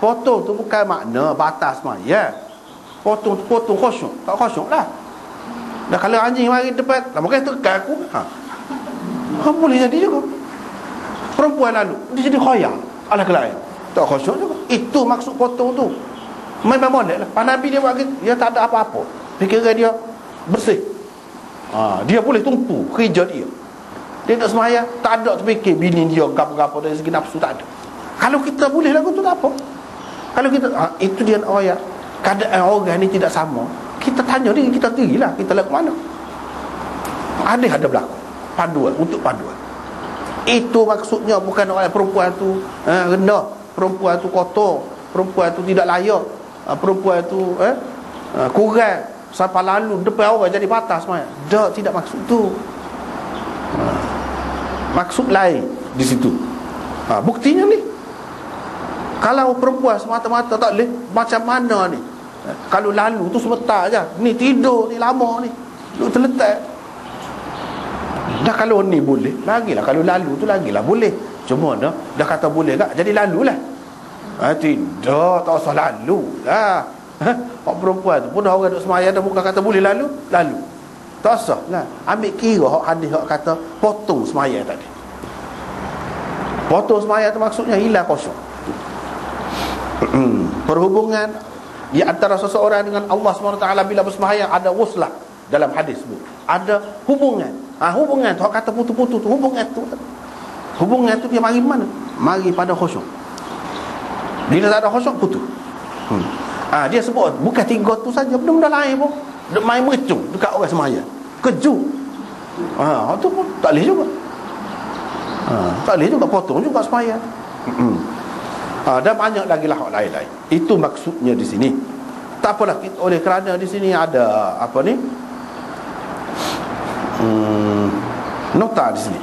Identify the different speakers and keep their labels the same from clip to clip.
Speaker 1: Potong tu bukan makna batas semaya. Potong khusyuk. Tak khusyuk lah. Dah kalau anjing mari depan, lah mungkin tekan aku. Boleh jadi juga. Perempuan lalu dia jadi khoyar. Alah kelain. Tak khusyuk juga. Itu maksud potong tu. Memang molek lah. Pak Nabi dia buat gitu, dia tak ada apa-apa. Fikiran dia bersih. Dia boleh tumpu kerja dia. Dia tak semaya, tak ada terfikir bini dia gapo-gapo dari segi nafsu, tak ada. Kalau kita boleh lagu tu tak apa. Kalau kita itu dia nak ayat. Keadaan orang ni tidak sama. Kita tanya dia, kita dirilah, kita lagu mana. Ada berlaku paduan, untuk paduan. Itu maksudnya bukan orang perempuan tu rendah, perempuan tu kotor, perempuan tu tidak layak, perempuan tu kurang sampai lalu depan orang jadi batas semua. Tidak maksud tu. Maksud lain di situ. Buktinya ni, kalau perempuan semata-mata tak boleh, macam mana ni? Kalau lalu tu sebentar je, ni tidur ni lama ni, duduk terletak. Dah kalau ni boleh, lagilah kalau lalu tu lagilah boleh. Cuma dah kata boleh tak, jadi lalu lah. Tidak, tak usah lalu lah. Orang perempuan tu pun orang duduk semayang dah muka kata boleh lalu. Tak usah lah. Ambil kira hadis kata potong semayang tadi. Potong semayang tu maksudnya hilang kosong. Perhubungan di antara seseorang dengan Allah SWT bila bersemayang ada waslah dalam hadis tu. Ada hubungan. Hubungan tu kata putus-putus tu, hubungan tu dia mari mana? Mari pada khusyuk. Bila tak ada khusyuk putus. Dia sebut bukan 3 tu saja, benda-benda lain pun. Duk main mercung dekat orang semayang. Keju. Tu pun tak boleh juga. Tak boleh juga, potong juga semayang. Dan banyak lagi lah hak lain-lain. Itu maksudnya di sini. Tak apalah, oleh kerana di sini ada apa ni? Nota di sini.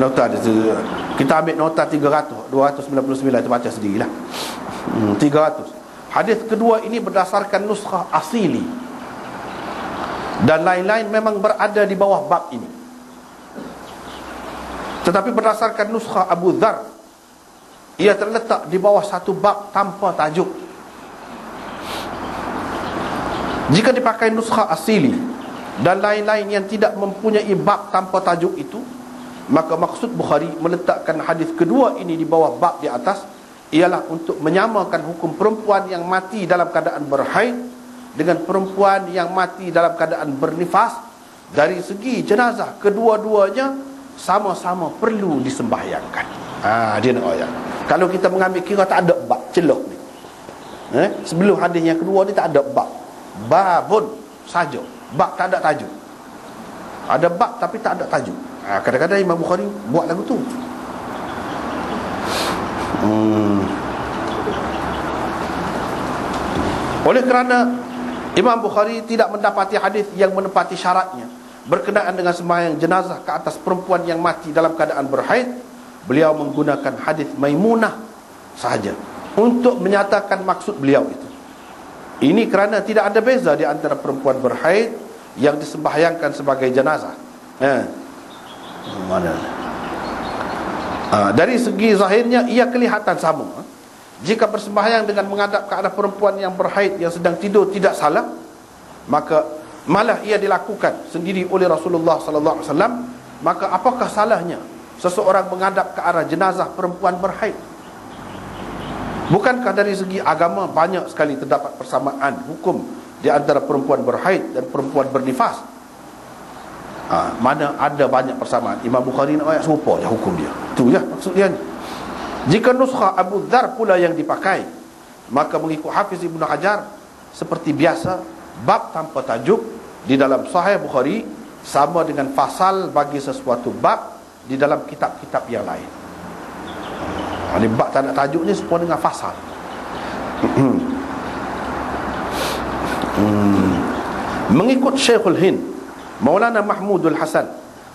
Speaker 1: Nota di sini. Kita ambil nota 300, 299 itu baca sendirilah. 300. Hadis kedua ini berdasarkan nuskhah asili. Dan lain-lain memang berada di bawah bab ini. Tetapi berdasarkan nuskhah Abu Dzar, ia terletak di bawah satu bab tanpa tajuk. Jika dipakai nuskhah asili dan lain-lain yang tidak mempunyai bab tanpa tajuk itu, maka maksud Bukhari meletakkan hadis kedua ini di bawah bab di atas ialah untuk menyamakan hukum perempuan yang mati dalam keadaan berhaid dengan perempuan yang mati dalam keadaan bernifas. Dari segi jenazah, kedua-duanya sama-sama perlu disembahyangkan. Dia nak ayat. Kalau kita mengambil kira tak ada bab, celah ni. Sebelum hadis yang kedua ni tak ada bab. Babun saja. Bab tak ada tajuk. Ada bab tapi tak ada tajuk. Kadang-kadang Imam Bukhari buat lagu tu. Oleh kerana Imam Bukhari tidak mendapati hadis yang menepati syaratnya berkenaan dengan sembahyang jenazah ke atas perempuan yang mati dalam keadaan berhaid, beliau menggunakan hadis Maimunah sahaja untuk menyatakan maksud beliau itu. Ini kerana tidak ada beza di antara perempuan berhaid yang disembahyangkan sebagai jenazah. Dari segi zahirnya ia kelihatan sama. Jika bersembahyang dengan menghadap ke arah perempuan yang berhaid yang sedang tidur tidak salah, maka malah ia dilakukan sendiri oleh Rasulullah sallallahu alaihi wasallam, maka apakah salahnya seseorang menghadap ke arah jenazah perempuan berhaid? Bukankah dari segi agama banyak sekali terdapat persamaan hukum di antara perempuan berhaid dan perempuan bernifas? Mana ada banyak persamaan. Imam Bukhari nak ayat serupa je hukum dia. Itu je maksud dia. Jika nuskhah Abu Dzar pula yang dipakai, maka mengikut Hafiz Ibnu Hajar, seperti biasa, bab tanpa tajuk di dalam Sahih Bukhari sama dengan fasal bagi sesuatu bab di dalam kitab-kitab yang lain. Ini bab tak ada tajuk ni serupa dengan fasal. Mengikut Syekhul Hind Maulana Mahmudul Hasan,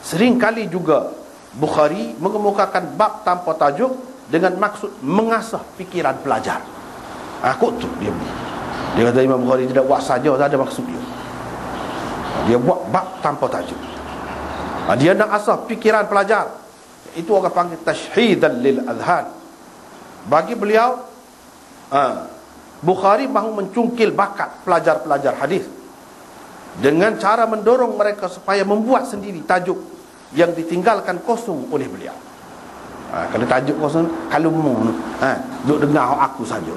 Speaker 1: seringkali juga Bukhari mengemukakan bab tanpa tajuk dengan maksud mengasah fikiran pelajar. Kot tu dia kata Imam Bukhari tidak buat saja, tak ada maksud dia. Dia buat bab tanpa tajuk. Dia nak asah fikiran pelajar. Itu orang panggil tashhidan lil adhan. bagi beliau, Bukhari mahu mencungkil bakat pelajar-pelajar hadis dengan cara mendorong mereka supaya membuat sendiri tajuk yang ditinggalkan kosong oleh beliau. Kalau tajuk kosong, kalau mu duk dengar aku saja,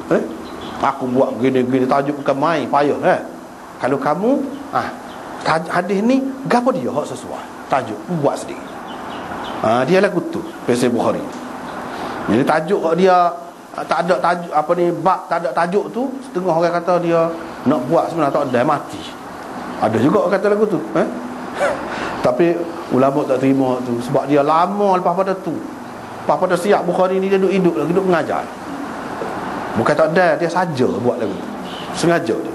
Speaker 1: aku buat gini-gini tajuk bukan main, payah. Kalau kamu hadis ni gapo dia hak sesuai tajuk, buat sendiri. Dia lagu tu Sahih Bukhari. Jadi tajuk dia tak ada tajuk, apa ni, bab tak ada tajuk tu, setengah orang kata dia nak buat sebenarnya tak ada, mati. Ada juga orang kata lagu tu, tapi ulama tak terima tu sebab dia lama lepas pada tu. Lepas pada siap Bukhari ni dia duduk hidup lagi, duduk mengajar. Bukan tak ada, dia saja buat lagu tu, sengaja dia.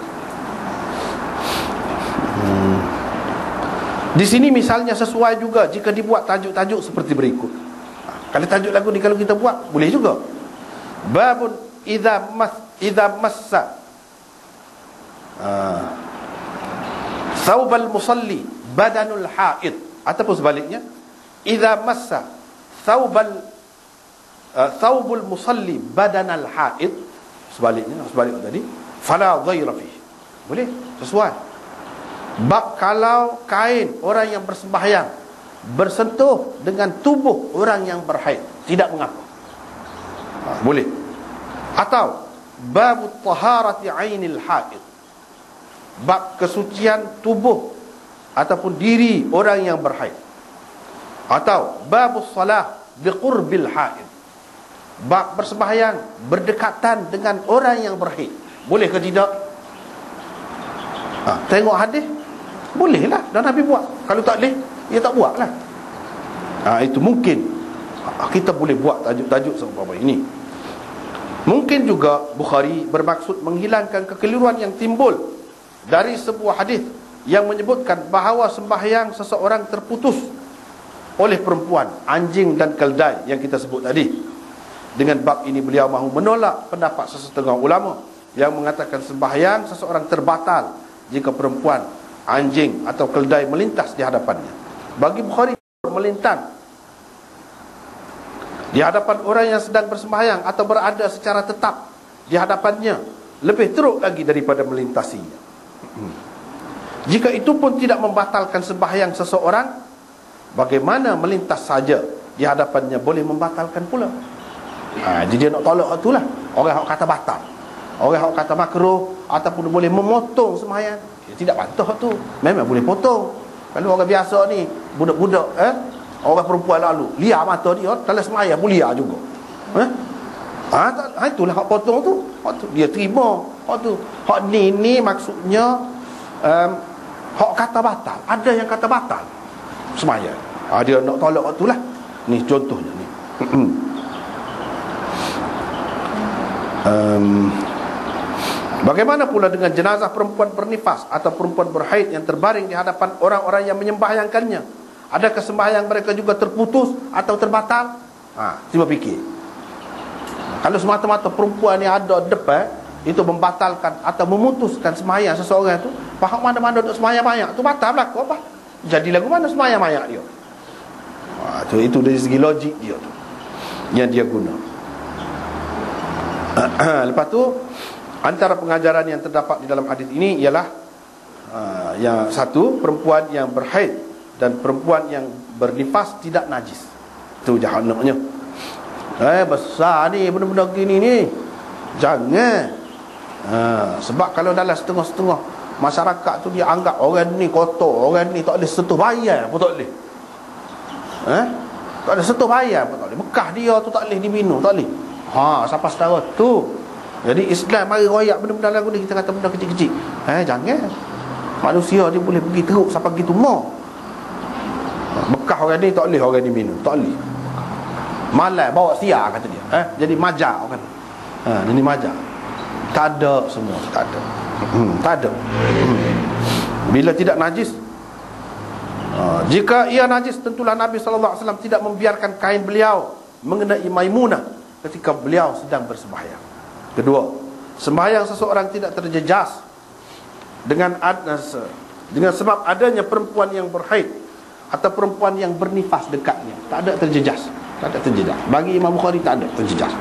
Speaker 1: Di sini misalnya sesuai juga jika dibuat tajuk-tajuk seperti berikut. Kalau tajuk lagu ni kalau kita buat boleh juga. Babun idza massa thawbal musalli badanul haid, ataupun sebaliknya, idza massa thawbul musalli badanal haid, sebaliknya, sebalik tadi, fala dhaira fihi. Boleh, sesuai. Bab kalau kain orang yang bersembahyang bersentuh dengan tubuh orang yang berhaid, tidak mengapa, boleh. Atau bab taharati ainil haid, bab kesucian tubuh ataupun diri orang yang berhaid. Atau bab salah biqurbil haid, bab bersembahyang berdekatan dengan orang yang berhaid. Boleh ke tidak? Tengok hadis, bolehlah, dan Nabi buat. Kalau tak boleh, dia tak buat lah. Itu mungkin kita boleh buat tajuk-tajuk seumpama ini. Mungkin juga Bukhari bermaksud menghilangkan kekeliruan yang timbul dari sebuah hadis yang menyebutkan bahawa sembahyang seseorang terputus oleh perempuan, anjing dan keldai yang kita sebut tadi. Dengan bab ini beliau mahu menolak pendapat sesetengah ulama yang mengatakan sembahyang seseorang terbatal jika perempuan, anjing atau keldai melintas di hadapannya. Bagi Bukhari, melintang di hadapan orang yang sedang bersembahyang atau berada secara tetap di hadapannya lebih teruk lagi daripada melintasinya. Jika itu pun tidak membatalkan sembahyang seseorang, bagaimana melintas saja di hadapannya boleh membatalkan pula? Jadi dia nak tolak itulah orang yang kata batal, orang yang kata makruh ataupun boleh memotong sembahyang. Dia tidak bantah tu, memang boleh potong. Kalau orang biasa ni, budak-budak, orang perempuan lalu, liar mata dia, dalam semaya pun liar juga. Itulah hak potong tu. Hak tu dia terima. Hak tu, hak ni maksudnya hak kata batal. Ada yang kata batal semaya. Dia nak tolak hak tu lah. Ni contohnya ni. Bagaimana pula dengan jenazah perempuan bernifas atau perempuan berhaid yang terbaring di hadapan orang-orang yang menyembahyangkannya? Adakah sembahyang mereka juga terputus atau terbatal? Cuba fikir. Kalau semata-mata perempuan yang ada depan itu membatalkan atau memutuskan sembahyang seseorang itu, faham mana-mana untuk sembahyang banyak tu batal berlaku apa? Jadi lagu mana sembahyang banyak dia? Itu dari segi logik dia tu yang dia guna. Lepas tu, antara pengajaran yang terdapat di dalam hadis ini ialah yang satu, perempuan yang berhaid dan perempuan yang bernifas tidak najis. Itu jahanamnya. Besar ni benda-benda gini ni. Jangan. Sebab kalau dalam setengah-setengah masyarakat tu dia anggap orang ni kotor, orang ni tak boleh sentuh bayar pun tak boleh. Tak boleh sentuh bayar pun tak boleh. Bekah dia tu tak boleh diminum, tak boleh. Siapa setara tu. Jadi Islam mari royak benda-benda lagu ni, kita kata benda kecil-kecil. Jangan. Manusia dia boleh pergi teruk sampai gitu mau. Bekah orang ni tak boleh orang ni minum, tak boleh. Malai bawa sia kata dia. Jadi majar kan. Ini majar. Tak ada semua, tak ada. Tak ada. Bila tidak najis, jika ia najis, tentulah Nabi SAW tidak membiarkan kain beliau mengenai Maimunah ketika beliau sedang bersembahyang. Kedua, sembahyang seseorang tidak terjejas dengan sebab adanya perempuan yang berhaid atau perempuan yang bernifas dekatnya. Tak ada terjejas. Tak ada terjejas. Bagi Imam Bukhari tak ada terjejas.